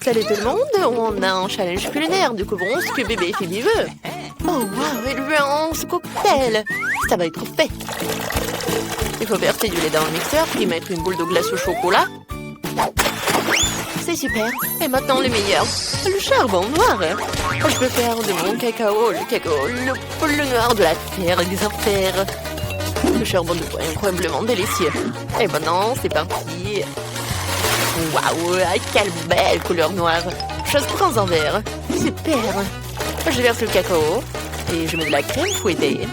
Salut tout le monde, on a un challenge culinaire, découvrons ce que bébé Phoebe veut. Oh waouh, elle veut un cocktail. Ça va être fait. Il faut verser du lait dans le mixeur, puis mettre une boule de glace au chocolat. C'est super. Et maintenant le meilleur, le charbon noir. Je peux faire de mon cacao, le noir de la terre, des enfers. Le charbon de bois est incroyablement délicieux. Et maintenant, c'est parti. Waouh, quelle belle couleur noire. Je prends un verre. Super. Je verse le cacao et je mets de la crème fouettée.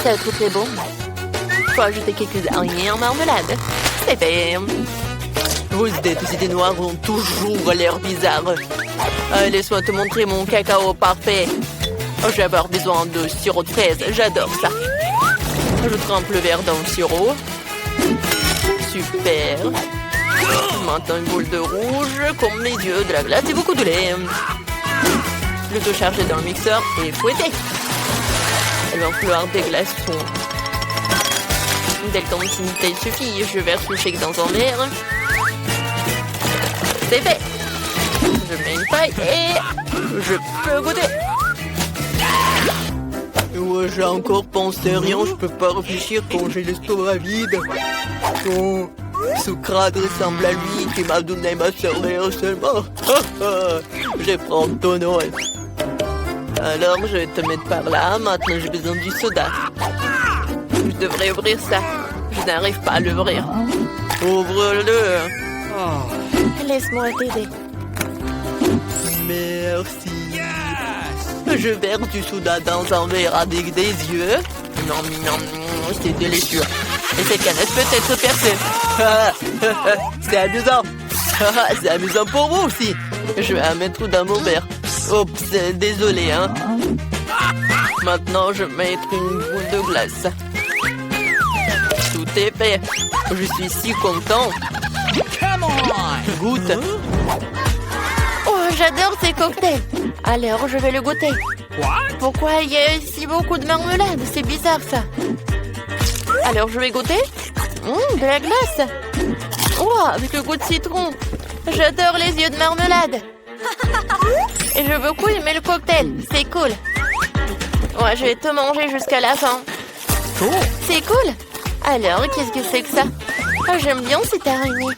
Ça va très bon. Faut ajouter quelques araignées en marmelade. C'est fait. Vos idées noires ont toujours l'air bizarres. Laisse-moi te montrer mon cacao parfait. Je vais avoir besoin de sirop de fraise. J'adore ça. Je trempe le verre dans le sirop. Super. Maintenant une boule de rouge, comme mes yeux, de la glace et beaucoup de lait. Le tout chargé dans le mixeur et fouetté. Il va falloir des glaçons. Dès que ton bouteille suffit, je verse le shake dans un verre. C'est fait. Je mets une paille et je peux goûter. Ouais, j'ai encore pensé rien, je peux pas réfléchir quand j'ai l'estomac vide. Oh, Socrate ressemble à lui qui m'a donné ma cervelle seulement. Je prends ton nom. Alors, je vais te mettre par là. Maintenant, j'ai besoin du soda. Je devrais ouvrir ça. Je n'arrive pas à l'ouvrir. Ouvre-le. Laisse-moi t'aider. Merci. Je verse du soda dans un verre avec des yeux. Non, c'est délicieux. Et cette canette peut être percée. C'est amusant. C'est amusant pour vous aussi. Je vais la mettre dans mon verre. Oups, désolé, hein. Maintenant, je vais mettre une boule de glace. Tout est fait. Je suis si content. Goûte. Oh, j'adore ces cocktails. Alors, je vais le goûter. Pourquoi il y a si beaucoup de marmelade? C'est bizarre, ça. Alors, je vais goûter. De la glace. Oh, avec le goût de citron. J'adore les yeux de marmelade. Et je veux beaucoup aimer le cocktail. C'est cool. Ouais, je vais te manger jusqu'à la fin. C'est cool. Alors, qu'est-ce que c'est que ça? Oh, j'aime bien cette araignée.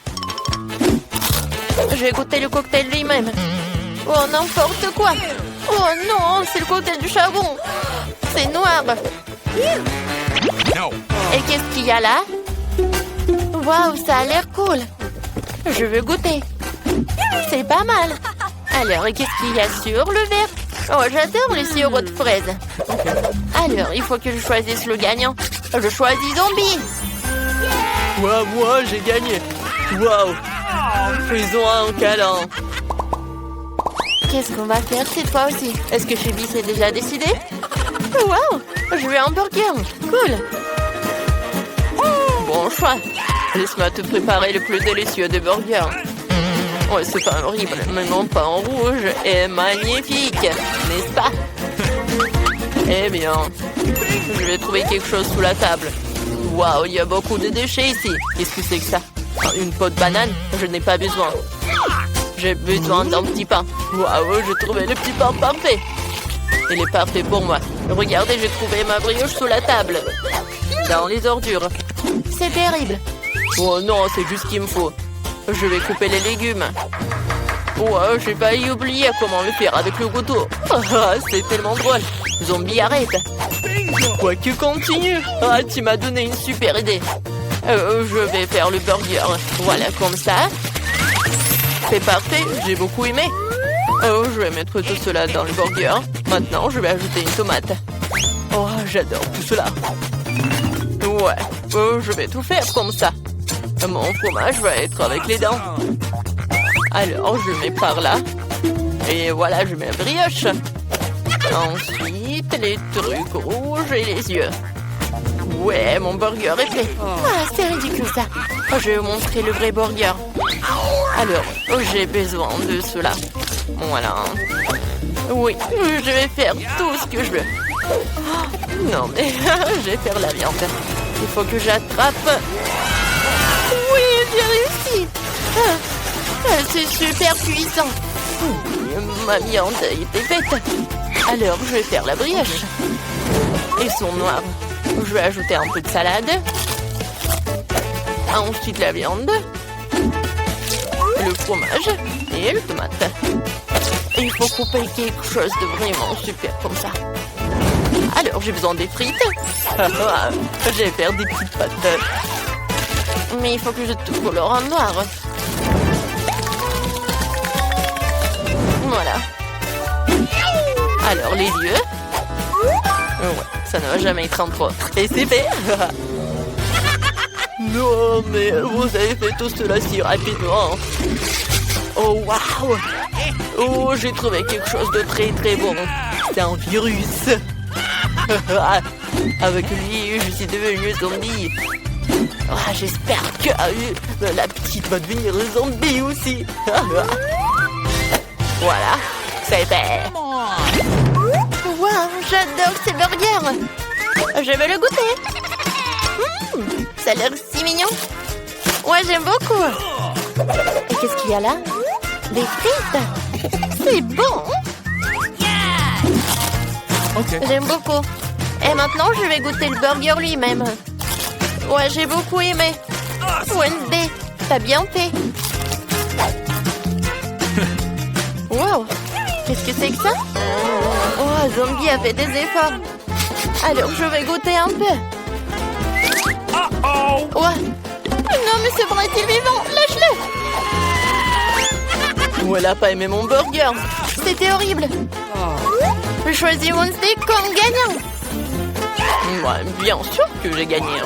Je vais goûter le cocktail lui-même. Oh, n'importe quoi. Oh non, c'est le cocktail du charbon. C'est noir. Et qu'est-ce qu'il y a là? Waouh, ça a l'air cool. Je veux goûter. C'est pas mal. Alors, qu'est-ce qu'il y a sur le verre? Oh, j'adore le sirop de fraise. Alors, il faut que je choisisse le gagnant. Je choisis Zombie. Ouais, moi, j'ai gagné. Waouh. Faisons un câlin. Qu'est-ce qu'on va faire cette fois aussi? Est-ce que Phoebe s'est déjà décidé? Waouh, je veux un burger. Cool. Bon choix. Laisse-moi te préparer le plus délicieux des burgers. Ouais, c'est pas horrible, mais mon pain en rouge est magnifique, n'est-ce pas? Eh bien, je vais trouver quelque chose sous la table. Waouh, il y a beaucoup de déchets ici. Qu'est-ce que c'est que ça? Une peau de banane? Je n'ai pas besoin. J'ai besoin d'un petit pain. Waouh, j'ai trouvé le petit pain parfait. Il est parfait pour moi. Regardez, j'ai trouvé ma brioche sous la table. Dans les ordures. C'est terrible. Oh non, c'est juste ce qu'il me faut. Je vais couper les légumes. Wow, j'ai failli oublier comment le faire avec le couteau. C'est tellement drôle. Zombie, arrête. Quoi que continue. Ah, tu m'as donné une super idée. Je vais faire le burger. Voilà, comme ça. C'est parfait, j'ai beaucoup aimé. Oh, je vais mettre tout cela dans le burger. Maintenant, je vais ajouter une tomate. Oh, j'adore tout cela. Ouais, je vais tout faire comme ça. Mon fromage va être avec les dents. Alors, je mets par là. Et voilà, je mets la brioche. Ensuite, les trucs rouges et les yeux. Ouais, mon burger est prêt. Ah, c'est ridicule ça. Je vais vous montrer le vrai burger. Alors, j'ai besoin de cela. Voilà. Oui, je vais faire tout ce que je veux. Non, mais je vais faire la viande. Il faut que j'attrape. Oui, j'ai réussi. C'est super puissant. Ma viande était faite. Alors, je vais faire la brioche. Ils sont noirs. Je vais ajouter un peu de salade. Ensuite, la viande. Le fromage et le tomate. Il faut couper quelque chose de vraiment super comme ça. Alors, j'ai besoin des frites. Je vais faire des petites pâtes. Mais il faut que je tout colore en noir. Voilà. Alors, les yeux. Ouais, ça ne va jamais être en trop. Et c'est fait. Non, mais vous avez fait tout cela si rapidement. Oh, waouh. Oh, j'ai trouvé quelque chose de très très bon. C'est un virus. Avec lui, je suis devenue zombie. J'espère que la petite va devenir zombie aussi. Voilà, c'est fait. Wow, j'adore ces burgers. Je vais le goûter. Ça a l'air si mignon. Ouais, j'aime beaucoup. Et qu'est-ce qu'il y a là? Des frites. C'est bon. Okay. J'aime beaucoup. Et maintenant, je vais goûter le burger lui-même. Ouais, j'ai beaucoup aimé. Wednesday, t'as bien fait. Wow, qu'est-ce que c'est que ça? Oh, Zombie a fait des efforts. Alors, je vais goûter un peu. Ouais. Non, mais ce bras est-il vivant? Lâche-le. Oh, elle a pas aimé mon burger. C'était horrible. Je choisis Wednesday comme gagnant. Ouais, bien sûr que j'ai gagné.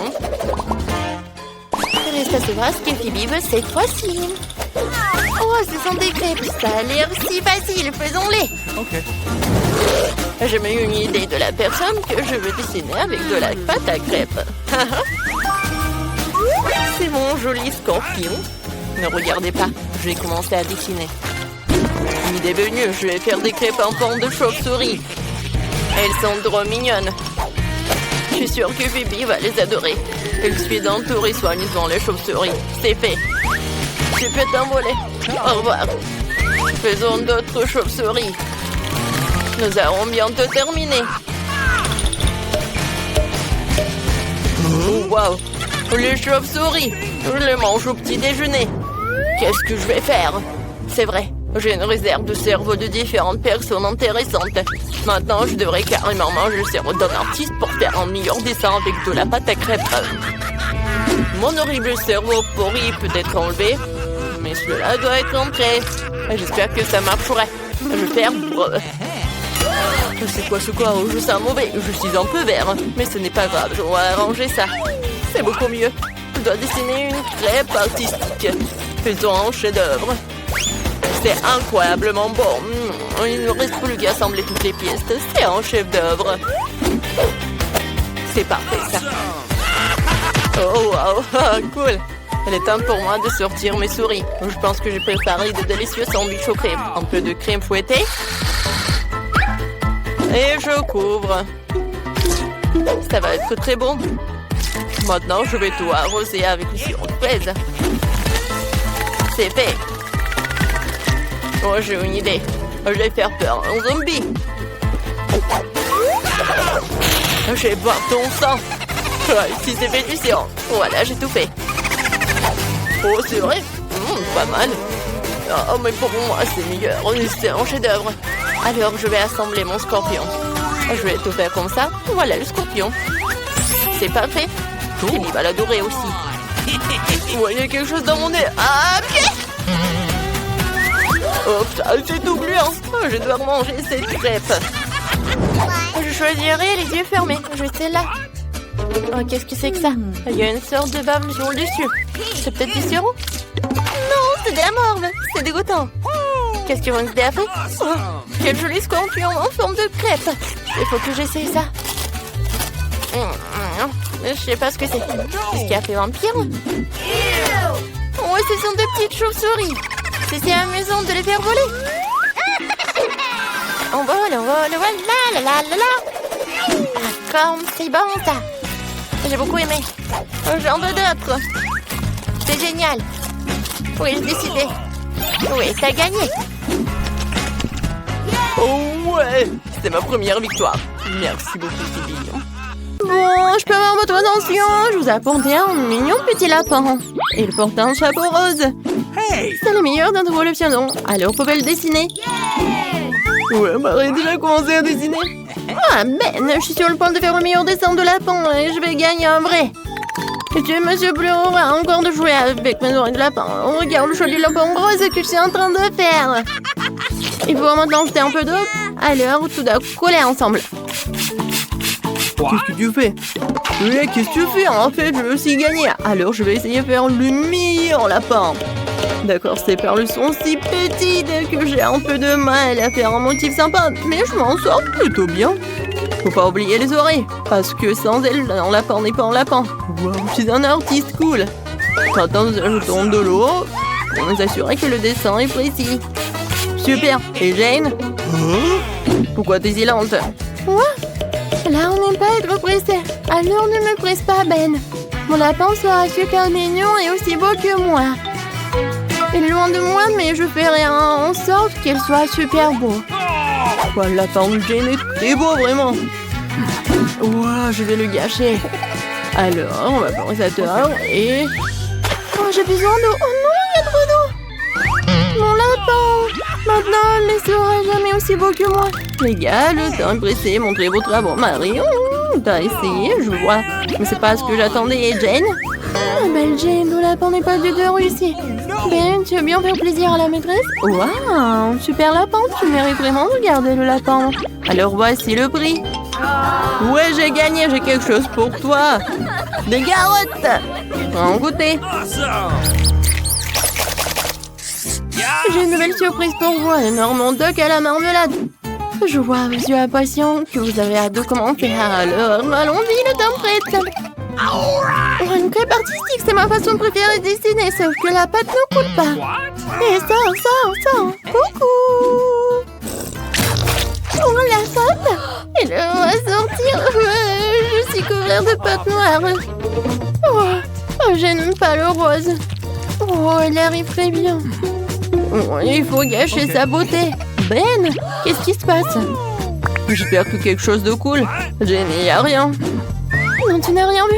Reste à savoir ce que Phoebe veut cette fois-ci. Oh, ce sont des crêpes. Ça a l'air si facile. Faisons-les. Ok. J'ai eu une idée de la personne que je veux dessiner avec de la pâte à crêpes. C'est mon joli scorpion. Ne regardez pas, je vais commencer à dessiner. L'idée est venue, je vais faire des crêpes en forme de chauve-souris. Elles sont trop mignonnes. Je suis sûre que Phoebe va les adorer. Elle suit d'entourer soigneusement les chauves-souris. C'est fait. Tu peux t'envoler. Au revoir. Faisons d'autres chauves-souris. Nous allons bientôt terminer. Oh, wow. Les chauves-souris. Je les mange au petit déjeuner. Qu'est-ce que je vais faire? C'est vrai. J'ai une réserve de cerveaux de différentes personnes intéressantes. Maintenant, je devrais carrément manger le cerveau d'un artiste pour faire un meilleur dessin avec de la pâte à crêpes. Mon horrible cerveau pourri peut être enlevé, mais cela doit être entré. J'espère que ça marcherait. Je perds. C'est quoi ce quoi? Je sens mauvais. Je suis un peu vert, mais ce n'est pas grave. Je vais arranger ça. C'est beaucoup mieux. Je dois dessiner une crêpe artistique. Faisons un chef-d'œuvre. C'est incroyablement bon. Il ne reste plus qu'à assembler toutes les pièces. C'est un chef-d'œuvre. C'est parfait, ça. Oh, wow. Cool. Il est temps pour moi de sortir mes souris. Je pense que j'ai préparé de délicieux sandwichs aux crèmes. Un peu de crème fouettée. Et je couvre. Ça va être très bon. Maintenant, je vais tout arroser avec le sirop de fraise. C'est fait. Oh, j'ai une idée. Je vais faire peur à un zombie. Je vais boire ton sang. Si c'est fait du sang. Voilà, j'ai tout fait. Oh, c'est vrai. Pas mal. Oh, mais pour moi, c'est meilleur. C'est un chef-d'œuvre. Alors, je vais assembler mon scorpion. Je vais tout faire comme ça. Voilà le scorpion. C'est parfait. Il va l'adorer aussi. Ouais, il y a quelque chose dans mon nez. Ah, pied! Oh, c'est tout gluant. Je dois manger cette crêpe. Je choisirai les yeux fermés. Je vais celle-là. Oh, qu'est-ce que c'est que ça? Il y a une sorte de bave sur le dessus. C'est peut-être du sirop? Non, c'est de la morve. C'est dégoûtant. Qu'est-ce que Wednesday a fait? Oh, quel joli scorpion en forme de crêpe. Il faut que j'essaye ça. Je sais pas ce que c'est. Qu'est-ce qu'il a fait vampire? Oh, ce sont de petites chauves-souris. C'est amusant de les faire voler. On vole, voilà, la la la la. Ah, comme c'est bon ça. J'ai beaucoup aimé. J'en veux d'autres. C'est génial. Oui, j'ai décidé. Oui, t'as gagné. Oh ouais, c'est ma première victoire. Merci beaucoup, Phoebe. Bon, je peux avoir votre attention. Je vous ai apporté un mignon petit lapin. Il porte un chapeau rose. C'est le meilleur d'entre vous le piano. Alors, vous pouvez le dessiner. Ouais, Marie a déjà commencé à dessiner. Ah, Ben, je suis sur le point de faire le meilleur dessin de lapin et je vais gagner un vrai. Et Monsieur Bleu aura encore de jouer avec mes oreilles de lapin. On regarde le joli lapin rose que je suis en train de faire. Il faut maintenant jeter un peu d'eau. Alors, tout doit coller ensemble. Qu'est-ce que tu fais? Oui, qu'est-ce que tu fais? En fait, je veux aussi gagner. Alors, je vais essayer de faire le meilleur lapin. D'accord, ces perles sont si petites que j'ai un peu de mal à faire un motif sympa. Mais je m'en sors plutôt bien. Faut pas oublier les oreilles. Parce que sans elles, un lapin n'est pas un lapin. Wow, je suis un artiste cool. Maintenant, nous ajoutons de l'eau pour nous assurer que le dessin est précis. Super. Et Jane? Pourquoi t'es si lente? Quoi? Là, on n'aime pas être pressé. Alors ne me presse pas, Ben. Mon lapin sera super mignon et aussi beau que moi. Il est loin de moi, mais je ferai en sorte qu'il soit super beau. Le lapin de Jane est très beau, vraiment. Wow, je vais le gâcher. Alors, on va vaporisateur et... Oh, j'ai besoin d'eau. Oh non, il y a trop d'eau. Mon lapin. Maintenant, il ne sera jamais aussi beau que moi. Les gars, le temps est pressé. Montrez vos travaux. Marie, t'as essayé, je vois. Mais c'est pas ce que j'attendais. Et Jane? Ah, belle Jane, le lapin n'est pas du tout réussi. Ben, tu veux bien faire plaisir à la maîtresse? Waouh, super lapin. Tu mérites vraiment de garder le lapin. Alors voici le prix. Ouais, j'ai gagné. J'ai quelque chose pour toi. Des carottes. En goûter. J'ai une nouvelle surprise pour vous, un énorme duck à la marmelade. Je vois à vos yeux impatients que vous avez hâte de commencer. Alors, allons-y, le temps prête. Une crêpe artistique, c'est ma façon préférée de dessiner, sauf que la pâte ne coule pas. Et ça. Coucou. Oh, la pâte. Elle va sortir. Je suis couverte de pâte noire. Oh, je n'aime pas le rose. Oh, elle arrive très bien. Oh, il faut gâcher sa beauté. Ben, qu'est-ce qui se passe? J'espère que quelque chose de cool. Jane, il n'y a rien. Non, tu n'as rien vu.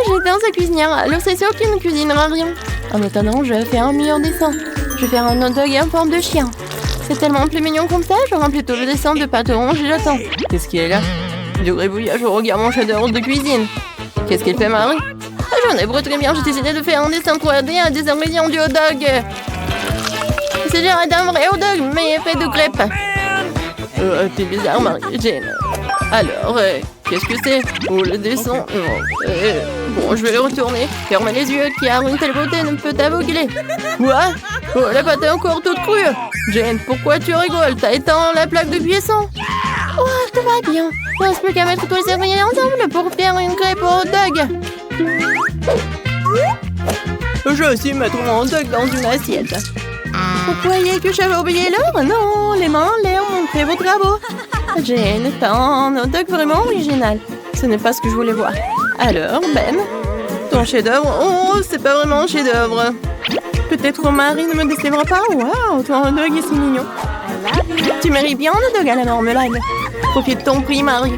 J'étais dans sa cuisinière, alors c'est sûr qu'il ne cuisinera rien. En attendant, je vais faire un meilleur dessin. Je vais faire un hot dog en forme de chien. C'est tellement plus mignon comme ça, j'aurai plutôt le dessin de pâte orange et j'attends. Qu'est-ce qu'il est là? Du gribouillage, je regarde mon chef-d'œuvre de cuisine. Qu'est-ce qu'il fait, Marie? J'en ai très bien, j'ai décidé de faire un dessin 3D à des ingrédients du hot dog. C'est genre d'un vrai hot dog, mais fait de crêpes. T'es bizarre, Marie. Jane. Alors, qu'est-ce que c'est? Oh, le dessin. Bon, je vais le retourner. Ferme les yeux, car une telle beauté ne peut t'aveugler. Quoi? Oh, la pâte est encore toute crue. Jane, pourquoi tu rigoles? T'as éteint la plaque de cuisson? Oh, tout va bien. Il ne reste plus qu'à mettre tous les ingrédients ensemble pour faire une crêpe au hot dog. Je vais aussi mettre mon hot dog dans une assiette. Vous croyez que j'avais oublié l'heure? Non, les mains en l'air, montrez vos travaux. Jane, t'as un hot dog vraiment original. Ce n'est pas ce que je voulais voir. Alors, Ben, ton chef-d'œuvre? Oh, c'est pas vraiment un chef-d'œuvre. Peut-être que Marie ne me décevra pas. Waouh, ton hot dog est si mignon. Tu mérites bien un hot dog à la marmelade. Profite de ton prix, Marie.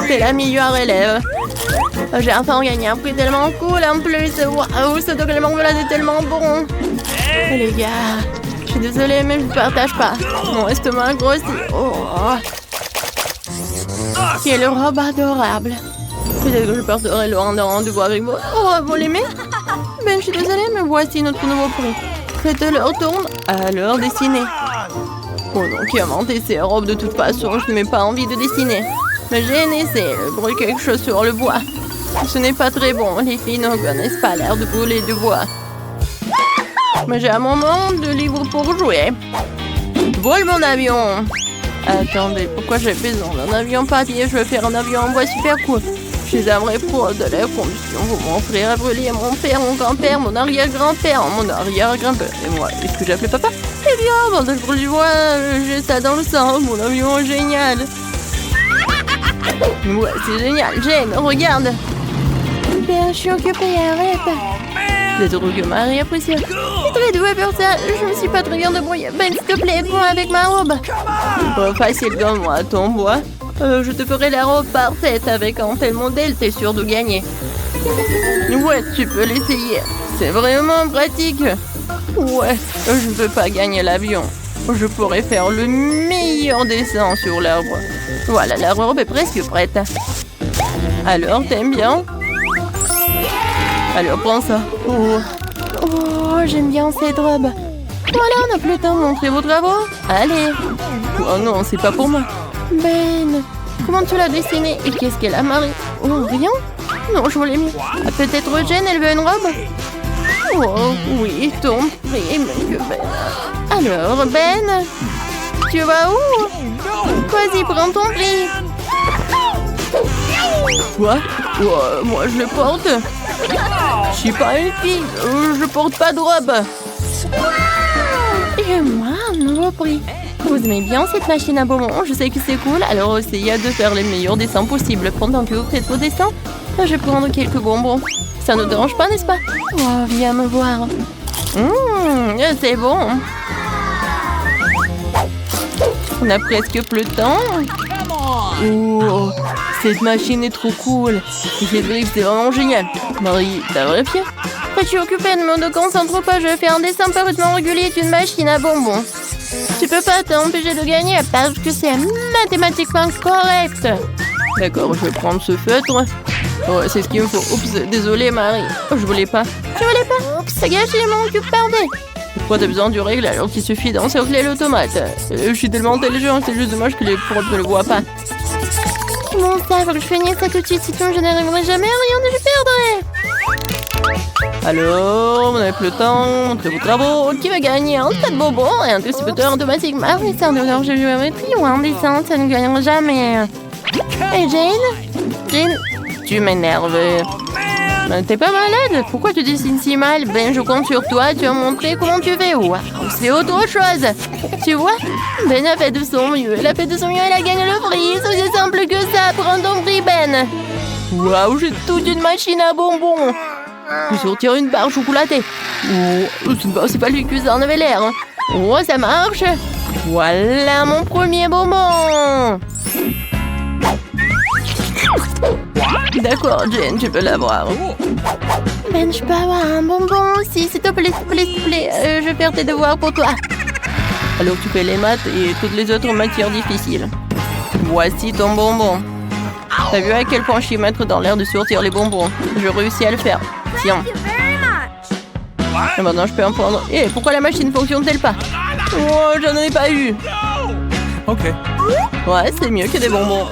T'es la meilleure élève. J'ai enfin gagné un prix tellement cool en plus. Waouh, ce dog à la marmelade est tellement bon. Les gars, je suis désolée, mais je ne partage pas. Mon estomac grossit. Oh. Quelle robe adorable. Peut-être que je porterai le rendez-vous avec vous. Oh, vous l'aimez? Ben, je suis désolée, mais voici notre nouveau prix. Faites leur tourne, alors dessinez. Oh non, qui a monté ces robes de toute façon, je n'ai pas envie de dessiner. Mais j'ai essayé de brûler quelque chose sur le bois. Ce n'est pas très bon, les filles ne connaissent pas l'air de brûler du bois. Mais j'ai un moment de libre pour jouer. Vole mon avion. Attendez, pourquoi j'ai besoin d'un avion papier? Je vais faire un avion en bois super cool. Je suis un vrai pro de la conduction. Mon frère a brûlé mon père, mon grand-père, mon arrière-grand-père, mon arrière-grand-père. Et moi, est-ce que j'ai appelé papa? Eh bien, avant de brûler du bois, j'ai ça dans le sang. Mon avion est génial. Ouais, c'est génial. Jane, regarde. Ben, je suis occupée, arrête. C'est trop que Marie apprécie. C'est très doux, pouvais faire ça. Je me suis pas très bien débrouillée. Ben, s'il te plaît, aide-moi avec ma robe. Pas facile comme moi, ton bois. Je te ferai la robe parfaite avec un tel modèle, t'es sûr de gagner. Ouais, tu peux l'essayer. C'est vraiment pratique. Ouais, je ne peux pas gagner l'avion. Je pourrais faire le meilleur dessin sur l'arbre. Voilà, la robe est presque prête. Alors, t'aimes bien? Alors, prends ça. Oh, j'aime bien cette robe. Voilà, on n'a plus le temps de montrer vos travaux. Allez. Oh non, c'est pas pour moi. Ben, comment tu l'as dessinée? Et qu'est-ce qu'elle a, Marie? Oh, rien? Non, je voulais mieux. Ah, peut-être Jane, elle veut une robe? Oh, oui, ton prix, monsieur Ben. Alors, Ben, tu vas où? Vas-y, prends ton prix. Quoi? Oh, moi, je le porte. Je suis pas une fille, je porte pas de robe. Et moi, un nouveau prix. Vous aimez bien cette machine à bonbons? Je sais que c'est cool, alors essayez de faire les meilleurs dessins possibles. Pendant que vous faites vos dessins, je vais prendre quelques bonbons. Ça ne dérange pas, n'est-ce pas? Oh, viens me voir. C'est bon. On a presque plus de temps. Oh, cette machine est trop cool. C'est vrai que c'est vraiment génial. Marie, t'as vérifié? Je suis occupée, ne me concentre pas. Je vais faire un dessin parfaitement régulier d'une machine à bonbons. Tu peux pas t'empêcher de gagner parce que c'est mathématiquement correct. D'accord, je vais prendre ce feutre. Oh, c'est ce qu'il me faut. Oups, désolée Marie. Oh, je voulais pas. Tu voulais pas? Oups, ça gâche les manques, pardon. Pourquoi t'as besoin du règle alors qu'il suffit d'encercler l'automate? Je suis tellement intelligent, c'est juste dommage que les profs ne le voient pas. Bon, ça, faut que je finisse ça tout de suite, sinon je n'arriverai jamais à rien et je perdrai. Alors, on n'avait plus le temps, montrez vos travaux. Qui va gagner un tas de bonbons et un distributeur automatique? Ah oui, c'est un donneur de géométrie ou un dessin, ça ne gagnera jamais. Et Jane, tu m'énerves. T'es pas malade? Pourquoi tu dessines si mal? Ben, je compte sur toi, tu vas montrer comment tu fais. Waouh, c'est autre chose. Tu vois? Ben a fait de son mieux. Elle a fait de son mieux, elle a gagné le prix. C'est aussi simple que ça. Prends ton prix, Ben. Waouh, j'ai toute une machine à bonbons. Je vais sortir une barre chocolatée. Oh, c'est pas lui que ça en avait l'air. Oh, ça marche. Voilà mon premier bonbon. D'accord, Jane, tu peux l'avoir. Ben, je peux avoir un bonbon aussi, s'il te plaît, s'il te plaît, s'il te plaît. Je vais faire tes devoirs pour toi. Alors tu fais les maths et toutes les autres matières difficiles. Voici ton bonbon. T'as vu à quel point je suis maître dans l'air de sortir les bonbons? Je réussis à le faire. Tiens. Et maintenant je peux en prendre. Eh, pourquoi la machine fonctionne-t-elle pas? Oh, j'en ai pas eu. Ok. Ouais, c'est mieux que des bonbons.